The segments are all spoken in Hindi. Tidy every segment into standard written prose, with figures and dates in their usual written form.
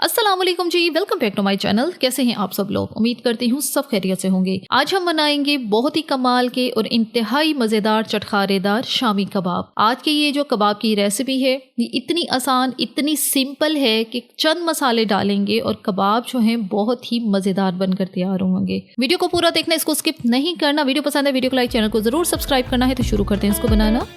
अस्सलाम वालेकुम जी, welcome back to my channel. कैसे हैं आप सब लोग? उम्मीद करती हूँ सब खैरियत से होंगे। आज हम बनाएंगे बहुत ही कमाल के और इंतहाई मज़ेदार चटखारेदार शामी कबाब। आज की ये जो कबाब की रेसिपी है ये इतनी आसान, इतनी सिंपल है कि चंद मसाले डालेंगे और कबाब जो हैं बहुत ही मज़ेदार बनकर तैयार होंगे। वीडियो को पूरा देखना, इसको स्किप नहीं करना। वीडियो पसंद है वीडियो को लाइक, चैनल को ज़रूर सब्सक्राइब करना है। तो शुरू करते हैं इसको बनाना।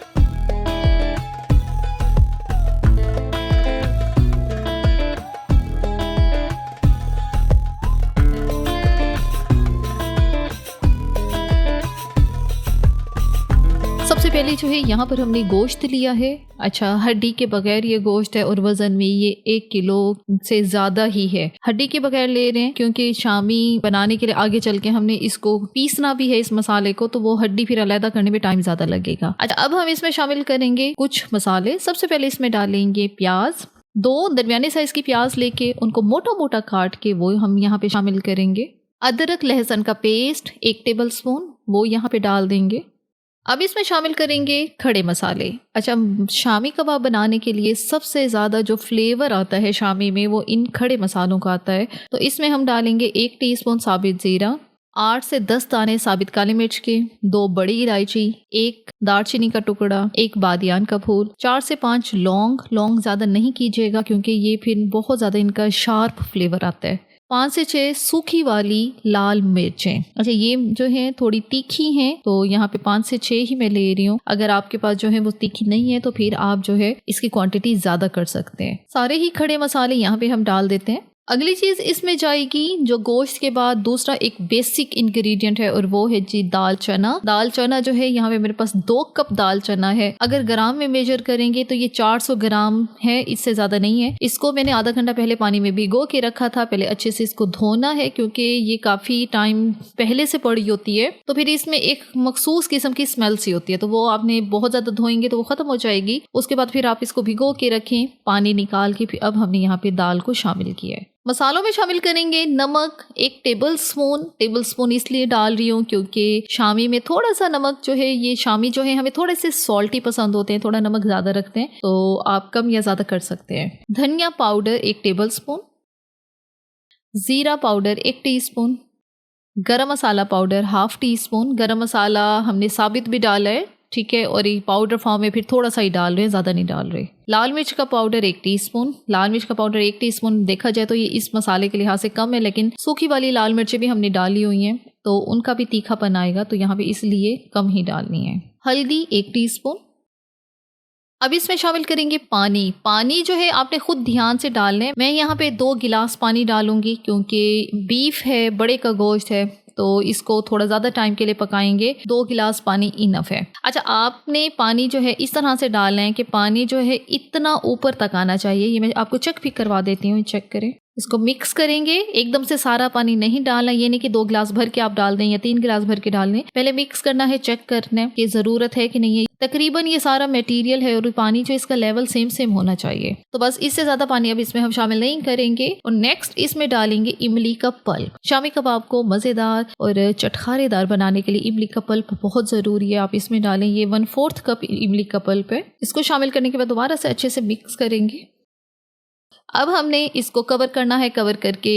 सबसे पहले जो है यहाँ पर हमने गोश्त लिया है। अच्छा, हड्डी के बगैर ये गोश्त है और वजन में ये 1 किलो से ज़्यादा ही है। हड्डी के बगैर ले रहे हैं क्योंकि शामी बनाने के लिए आगे चल के हमने इसको पीसना भी है इस मसाले को, तो वो हड्डी फिर अलग करने में टाइम ज़्यादा लगेगा। अच्छा, अब हम इसमें शामिल करेंगे कुछ मसाले। सबसे पहले इसमें डालेंगे प्याज। 2 दरमियाने साइज़ की प्याज लेके उनको मोटा मोटा काट के वो हम यहाँ पे शामिल करेंगे। अदरक लहसुन का पेस्ट 1 टेबल स्पून वो यहाँ पे डाल देंगे। अब इसमें शामिल करेंगे खड़े मसाले। अच्छा, शामी कबाब बनाने के लिए सबसे ज़्यादा जो फ्लेवर आता है शामी में वो इन खड़े मसालों का आता है। तो इसमें हम डालेंगे 1 टीस्पून साबित ज़ीरा, 8 से 10 दाने साबित काली मिर्च के, 2 बड़ी इलायची, 1 दालचीनी का टुकड़ा, 1 बादियान का फूल, 4 से 5 लौंग ज़्यादा नहीं कीजिएगा क्योंकि ये फिर बहुत ज़्यादा इनका शार्प फ्लेवर आता है। 5 से 6 सूखी वाली लाल मिर्चें। अच्छा, ये जो है थोड़ी तीखी हैं तो यहाँ पे 5 से 6 ही मैं ले रही हूँ। अगर आपके पास जो है वो तीखी नहीं है तो फिर आप जो है इसकी क्वांटिटी ज़्यादा कर सकते हैं। सारे ही खड़े मसाले यहाँ पे हम डाल देते हैं। अगली चीज़ इसमें जाएगी जो गोश्त के बाद दूसरा एक बेसिक इंग्रेडिएंट है और वो है जी दाल चना। दाल चना जो है यहाँ पे मेरे पास 2 कप दाल चना है। अगर ग्राम में मेजर करेंगे तो ये 400 ग्राम है, इससे ज़्यादा नहीं है। इसको मैंने आधा घंटा पहले पानी में भिगो के रखा था। पहले अच्छे से इसको धोना है क्योंकि ये काफ़ी टाइम पहले से पड़ी होती है, तो फिर इसमें एक मखसूस किस्म की स्मेल सी होती है, तो वो आपने बहुत ज़्यादा धोएंगे तो वो ख़त्म हो जाएगी। उसके बाद फिर आप इसको भिगो के रखें, पानी निकाल के। फिर अब हमने यहाँ पे दाल को शामिल किया है। मसालों में शामिल करेंगे नमक 1 टेबल स्पून इसलिए डाल रही हूँ क्योंकि शामी में थोड़ा सा नमक जो है, ये शामी जो है हमें थोड़े से सॉल्टी पसंद होते हैं, थोड़ा नमक ज़्यादा रखते हैं, तो आप कम या ज़्यादा कर सकते हैं। धनिया पाउडर 1 टेबल स्पून, ज़ीरा पाउडर 1 टीस्पून, गरम मसाला पाउडर 1/2 टीस्पून। गरम मसाला हमने साबित भी डाला है, ठीक है, और ये पाउडर फॉर्म में फिर थोड़ा सा ही डाल रहे हैं, ज़्यादा नहीं डाल रहे। लाल मिर्च का पाउडर 1 टीस्पून। लाल मिर्च का पाउडर 1 टीस्पून देखा जाए तो ये इस मसाले के लिहाज से कम है, लेकिन सूखी वाली लाल मिर्चें भी हमने डाली हुई हैं तो उनका भी तीखापन आएगा, तो यहाँ पे इसलिए कम ही डालनी है। हल्दी 1 टीस्पून। अब इसमें शामिल करेंगे पानी जो है आपने खुद ध्यान से डालना है। मैं यहाँ पे 2 गिलास पानी डालूंगी क्योंकि बीफ है, बड़े का गोश्त है, तो इसको थोड़ा ज़्यादा टाइम के लिए पकाएंगे। 2 गिलास पानी इनफ है। अच्छा, आपने पानी जो है इस तरह से डालना है कि पानी जो है इतना ऊपर तक आना चाहिए। ये मैं आपको चेक भी करवा देती हूँ, चेक करें। इसको मिक्स करेंगे, एकदम से सारा पानी नहीं डालना, ये नहीं कि 2 गिलास भर के आप डाल दें या 3 गिलास भर के डाल दें। पहले मिक्स करना है, चेक करना है कि ज़रूरत है कि नहीं है। तकरीबन ये सारा मटेरियल है और पानी जो इसका लेवल सेम होना चाहिए, तो बस इससे ज़्यादा पानी अब इसमें हम शामिल नहीं करेंगे। और नेक्स्ट इसमें डालेंगे इमली का पल्प। शामी कबाब को मज़ेदार और चटखारेदार बनाने के लिए इमली का पल्प बहुत ज़रूरी है, आप इसमें डालें। ये 1/4 कप इमली का पल्प है। इसको शामिल करने के बाद दोबारा से अच्छे से मिक्स करेंगे। अब हमने इसको कवर करना है। कवर करके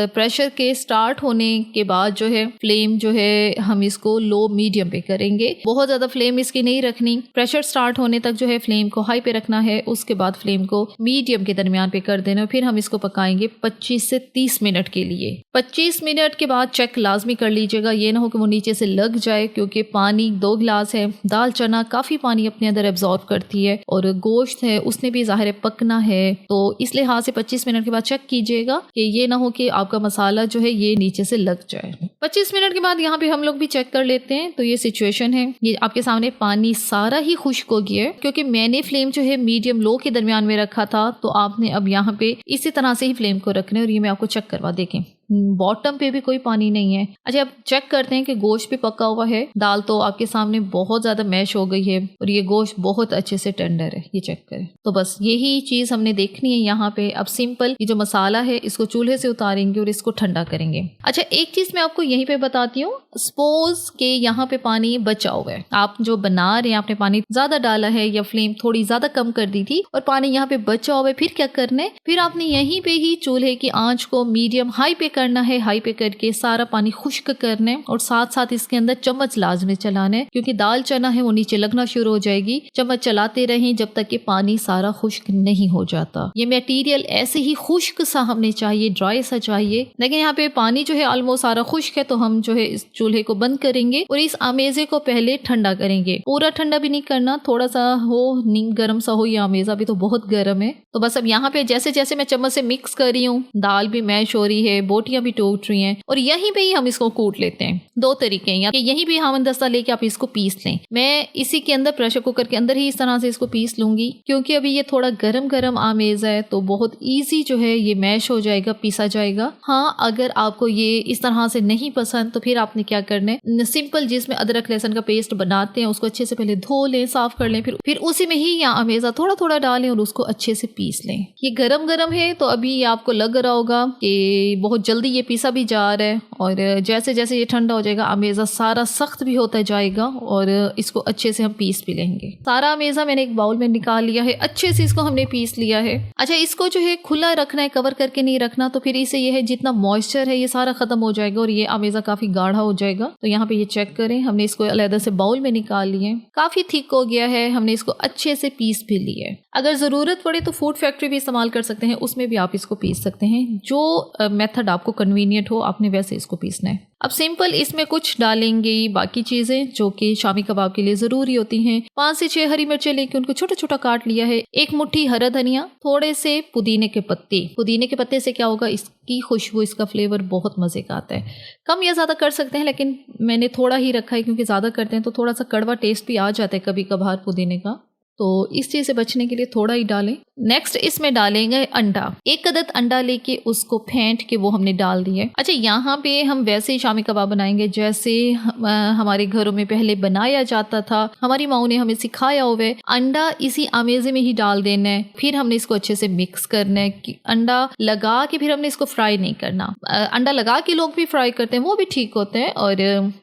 प्रेशर के स्टार्ट होने के बाद जो है फ्लेम जो है हम इसको लो मीडियम पे करेंगे। बहुत ज़्यादा फ्लेम इसकी नहीं रखनी। प्रेशर स्टार्ट होने तक जो है फ्लेम को हाई पे रखना है, उसके बाद फ्लेम को मीडियम के दरमियान पे कर देना। फिर हम इसको पकाएंगे 25 से 30 मिनट के लिए। 25 मिनट के बाद चेक लाजमी कर लीजिएगा, ये ना हो कि वो नीचे से लग जाए, क्योंकि पानी 2 गिलास है। दाल चना काफ़ी पानी अपने अंदर एब्जॉर्ब करती है और गोश्त है उसने भी ज़ाहिर पकना है, तो इसलिए से 25 मिनट के बाद चेक कीजिएगा कि ये ना हो कि आपका मसाला जो है ये नीचे से लग जाए। 25 मिनट के बाद यहाँ पे हम लोग भी चेक कर लेते हैं। तो ये सिचुएशन है, ये आपके सामने पानी सारा ही खुश्क हो गया है क्योंकि मैंने फ्लेम जो है मीडियम लो के दरमियान में रखा था, तो आपने अब यहाँ पे इसी तरह से ही फ्लेम को रखना है। और ये मैं आपको चेक करवा देखें, बॉटम पे भी कोई पानी नहीं है। अच्छा, अब चेक करते हैं कि गोश्त भी पका हुआ है। दाल तो आपके सामने बहुत ज़्यादा मैश हो गई है और ये गोश्त बहुत अच्छे से टेंडर है, ये चेक करें। तो बस यही चीज़ हमने देखनी है यहाँ पे। अब सिंपल ये जो मसाला है इसको चूल्हे से उतारेंगे और इसको ठंडा करेंगे। अच्छा, एक चीज़ मैं आपको यहीं पे बताती हूँ, सपोज के यहाँ पे पानी बचा हुआ है, आप जो बना रहे हैं आपने पानी ज़्यादा डाला है या फ्लेम थोड़ी ज़्यादा कम कर दी थी और पानी यहाँ पे बचा हुआ है, फिर क्या करना है, फिर आपने यहीं पे ही चूल्हे की आंच को मीडियम हाई पे करना है। हाई पे करके सारा पानी खुश्क करना है और साथ साथ इसके अंदर चम्मच लाजमी चलाना है, क्योंकि दाल चना है वो नीचे लगना शुरू हो जाएगी। चम्मच चलाते रहें जब तक कि पानी सारा खुश्क नहीं हो जाता। ये मटेरियल ऐसे ही खुश्क सा हमने चाहिए, ड्राई सा चाहिए। लेकिन यहाँ पे पानी जो है ऑलमोस्ट सारा खुश्क है, तो हम जो है इस चूल्हे को बंद करेंगे और इस आमेजे को पहले ठंडा करेंगे। पूरा ठंडा भी नहीं करना, थोड़ा सा हो, नीम गर्म सा हो। ये आमेजा भी तो बहुत गर्म है। तो बस अब यहाँ पे जैसे जैसे मैं चम्मच से मिक्स कर रही हूँ, दाल भी मैश हो रही है, बोटियां भी टूट रही हैं और यहीं पे ही हम इसको कूट लेते हैं। दो तरीके हैं, या यहीं पे हमदस्ता लेके आप इसको पीस लें। मैं इसी के अंदर प्रेशर कुकर के अंदर ही इस तरह से इसको पीस लूंगी, क्योंकि अभी ये थोड़ा गरम गरम आमेजा है तो बहुत ईजी जो है ये मैश हो जाएगा, पीसा जाएगा। हाँ, अगर आपको ये इस तरह से नहीं पसंद तो फिर आपने क्या करना है, सिंपल जिसमें अदरक लहसुन का पेस्ट बनाते हैं उसको अच्छे से पहले धो लें, साफ कर लें, फिर उसी में ही या आमेजा थोड़ा थोड़ा डालें और उसको अच्छे से पीस लें। ये गरम गरम है तो अभी आपको लग रहा होगा कि बहुत जल्दी ये पीसा भी जा रहा है, और जैसे जैसे ये ठंडा हो जाएगा आमेजा सारा सख्त भी होता जाएगा और इसको अच्छे से हम पीस भी लेंगे। सारा आमेजा मैंने एक बाउल में निकाल लिया है, अच्छे से इसको हमने पीस लिया है। अच्छा, इसको जो है खुला रखना है, कवर करके नहीं रखना, तो फिर इसे ये है जितना मॉइस्चर है ये सारा खत्म हो जाएगा और ये आमेजा काफी गाढ़ा हो जाएगा। तो यहाँ पे ये चेक करें, हमने इसको अलग से बाउल में निकाल लिए, काफी थिक हो गया है, हमने इसको अच्छे से पीस भी लिया है। अगर जरूरत पड़े तो फूड फैक्ट्री भी इस्तेमाल कर सकते हैं, उसमें भी आप इसको पीस सकते हैं। जो मेथड आपको कन्वीनियंट हो आपने वैसे इसको पीसना है। अब सिंपल इसमें कुछ डालेंगे बाकी चीजें जो कि शामी कबाब के लिए जरूरी होती हैं। 5 से 6 हरी मिर्चें लेके उनको छोटा छोटा काट लिया है, 1 मुट्ठी हरा धनिया, थोड़े से पुदीने के पत्ते। पुदीने के पत्ते से क्या होगा, इसकी खुशबू, इसका फ्लेवर बहुत मजे का आता है। कम या ज्यादा कर सकते हैं, लेकिन मैंने थोड़ा ही रखा है क्योंकि ज्यादा करते हैं तो थोड़ा सा कड़वा टेस्ट भी आ जाता है कभी कभार पुदीने का, तो इस चीज से बचने के लिए थोड़ा ही डालें। नेक्स्ट इसमें डालेंगे अंडा। 1 अदद अंडा लेके उसको फेंट के वो हमने डाल दिया है। अच्छा, यहाँ पे हम वैसे ही शामी कबाब बनाएंगे जैसे हमारे घरों में पहले बनाया जाता था, हमारी माओ ने हमें सिखाया हुआ है। अंडा इसी आमेजे में ही डाल देना है, फिर हमने इसको अच्छे से मिक्स करना है। कि अंडा लगा के फिर हमने इसको फ्राई नहीं करना। अंडा लगा के लोग भी फ्राई करते हैं, वो भी ठीक होते हैं, और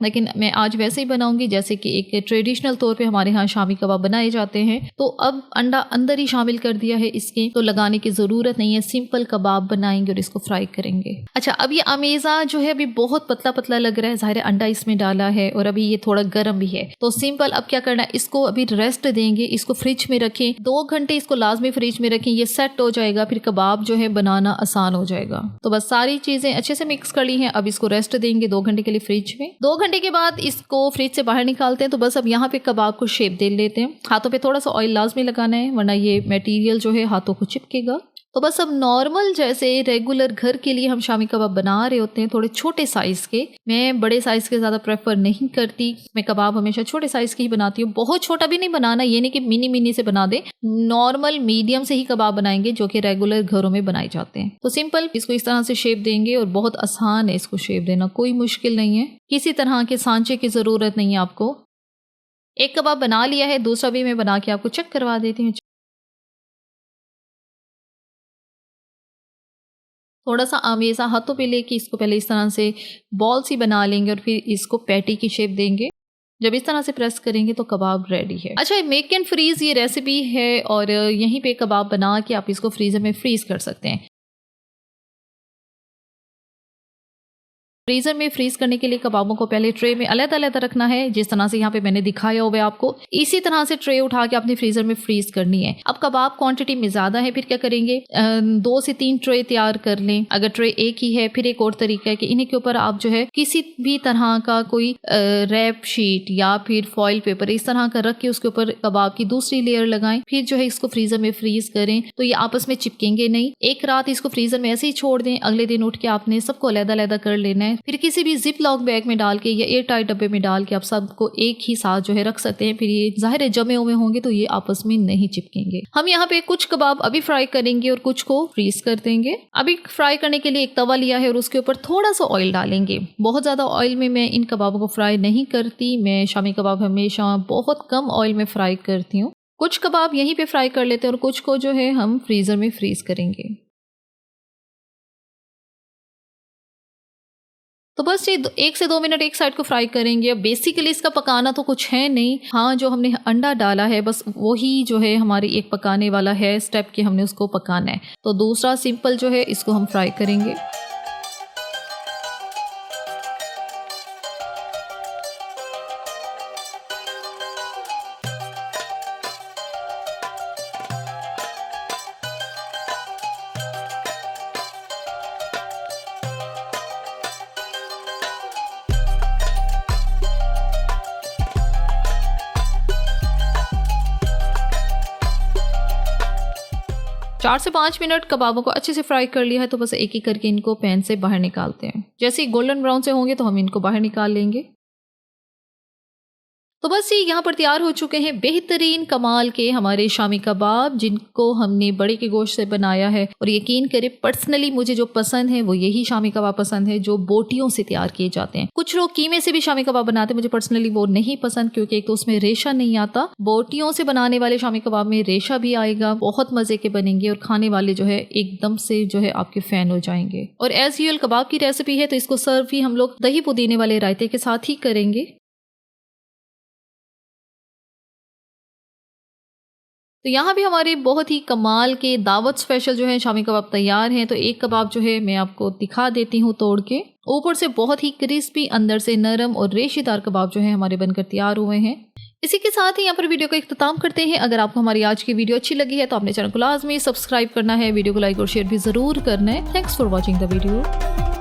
लेकिन मैं आज वैसे ही बनाऊंगी जैसे कि एक ट्रेडिशनल तौर पर हमारे यहाँ शामी कबाब बनाए जाते हैं। तो अब अंडा अंदर ही शामिल कर दिया है इसके, तो लगाने की जरूरत नहीं है, सिंपल कबाब बनाएंगे और इसको फ्राई करेंगे। अच्छा, अब ये अमेजा जो है अभी बहुत पतला पतला लग रहा है, जाहिर है अंडा इसमें डाला है और अभी ये थोड़ा गर्म भी है, तो सिंपल अब क्या करना है, इसको अभी रेस्ट देंगे, इसको फ्रिज में रखें 2 घंटे, इसको लाजमी फ्रिज में रखें, ये सेट हो जाएगा, फिर कबाब जो है बनाना आसान हो जाएगा। तो बस सारी चीजें अच्छे से मिक्स कर ली हैं, अब इसको रेस्ट देंगे 2 घंटे के लिए फ्रिज में। 2 घंटे के बाद इसको फ्रिज से बाहर निकालते हैं। तो बस अब यहाँ पे कबाब को शेप दे लेते हैं। हाथों पे थोड़ा सा ऑयल लाजमी लगाना है, वरना ये मटेरियल जो है हाथों को चिपकेगा। तो बस अब नॉर्मल जैसे रेगुलर घर के लिए हम शामी कबाब बना रहे होते हैं, थोड़े छोटे साइज के। मैं बड़े साइज के ज़्यादा प्रेफर नहीं करती, मैं कबाब हमेशा छोटे साइज के ही बनाती हूँ। बहुत छोटा भी नहीं बनाना, ये नहीं कि मिनी मिनी से बना दे, नॉर्मल मीडियम से ही कबाब बनाएंगे जो कि रेगुलर घरों में बनाए जाते हैं। तो सिंपल इसको इस तरह से शेप देंगे और बहुत आसान है इसको शेप देना, कोई मुश्किल नहीं है, किसी तरह के सांचे की ज़रूरत नहीं है आपको। एक कबाब बना लिया है, दूसरा भी मैं बना के आपको चेक करवा देती हूँ। थोड़ा सा आमेजा हाथों पे लेके इसको पहले इस तरह से बॉल सी बना लेंगे और फिर इसको पैटी की शेप देंगे। जब इस तरह से प्रेस करेंगे तो कबाब रेडी है। अच्छा, मेक एंड फ्रीज ये रेसिपी है और यहीं पे कबाब बना के आप इसको फ्रीजर में फ्रीज कर सकते हैं। फ्रीजर में फ्रीज करने के लिए कबाबों को पहले ट्रे में अलग अलग रखना है, जिस तरह से यहाँ पे मैंने दिखाया हुआ है आपको। इसी तरह से ट्रे उठा के अपने फ्रीजर में फ्रीज करनी है। अब कबाब क्वांटिटी में ज्यादा है, फिर क्या करेंगे, 2 से 3 ट्रे तैयार कर लें। अगर ट्रे एक ही है, फिर एक और तरीका है कि इन्हीं के ऊपर आप जो है किसी भी तरह का कोई रैप शीट या फिर फॉइल पेपर इस तरह का रख के उसके ऊपर कबाब की दूसरी लेयर लगाएं, फिर जो है इसको फ्रीजर में फ्रीज करें, तो ये आपस में चिपकेंगे नहीं। एक रात इसको फ्रीजर में ऐसे ही छोड़ दें, अगले दिन उठ के आपने सबको अलग अलग कर लेना है। है। फिर किसी भी जिप लॉक बैग में डाल के या एयर टाइट डब्बे में डाल के आप सबको एक ही साथ जो है रख सकते हैं। फिर ये जाहिर है जमे हुए होंगे तो ये आपस में नहीं चिपकेंगे। हम यहाँ पे कुछ कबाब अभी फ्राई करेंगे और कुछ को फ्रीज कर देंगे। अभी फ्राई करने के लिए एक तवा लिया है और उसके ऊपर थोड़ा सा ऑयल डालेंगे। बहुत ज़्यादा ऑयल में मैं इन कबाबों को फ्राई नहीं करती। मैं शामी कबाब हमेशा बहुत कम ऑयल में फ्राई करती हूँ। कुछ कबाब यहीं पे फ्राई कर लेते हैं और कुछ को जो है हम फ्रीज़र में फ्रीज करेंगे। तो बस ये 1 से 2 मिनट एक साइड को फ्राई करेंगे। अब बेसिकली इसका पकाना तो कुछ है नहीं, हाँ जो हमने अंडा डाला है बस वही जो है हमारी एक पकाने वाला है स्टेप कि हमने उसको पकाना है। तो दूसरा सिंपल जो है इसको हम फ्राई करेंगे। चार से 5 मिनट कबाबों को अच्छे से फ्राई कर लिया है तो बस एक एक करके इनको पैन से बाहर निकालते हैं। जैसे ही गोल्डन ब्राउन से होंगे तो हम इनको बाहर निकाल लेंगे। तो बस ये यहाँ पर तैयार हो चुके हैं बेहतरीन कमाल के हमारे शामी कबाब, जिनको हमने बड़े के गोश्त से बनाया है। और यकीन करें पर्सनली मुझे जो पसंद है वो यही शामी कबाब पसंद है जो बोटियों से तैयार किए जाते हैं। कुछ लोग कीमे से भी शामी कबाब बनाते हैं, मुझे पर्सनली वो नहीं पसंद क्योंकि एक तो उसमें रेशा नहीं आता। बोटियों से बनाने वाले शामी कबाब में रेशा भी आएगा, बहुत मजे के बनेंगे और खाने वाले जो है एकदम से जो है आपके फैन हो जाएंगे। और एज यूजुअल कबाब की रेसिपी है तो इसको सर्व भी हम लोग दही पुदीने वाले रायते के साथ ही करेंगे। तो यहाँ भी हमारे बहुत ही कमाल के दावत स्पेशल जो है शामी कबाब तैयार हैं। तो एक कबाब जो है मैं आपको दिखा देती हूँ तोड़ के। ऊपर से बहुत ही क्रिस्पी, अंदर से नरम और रेशेदार कबाब जो है हमारे बनकर तैयार हुए हैं। इसी के साथ ही यहाँ पर वीडियो का इख्तिताम करते हैं। अगर आपको हमारी आज की वीडियो अच्छी लगी है तो आपने चैनल को लाजमी सब्सक्राइब करना है, वीडियो को लाइक और शेयर भी जरूर करना है। Thanks for watching the video.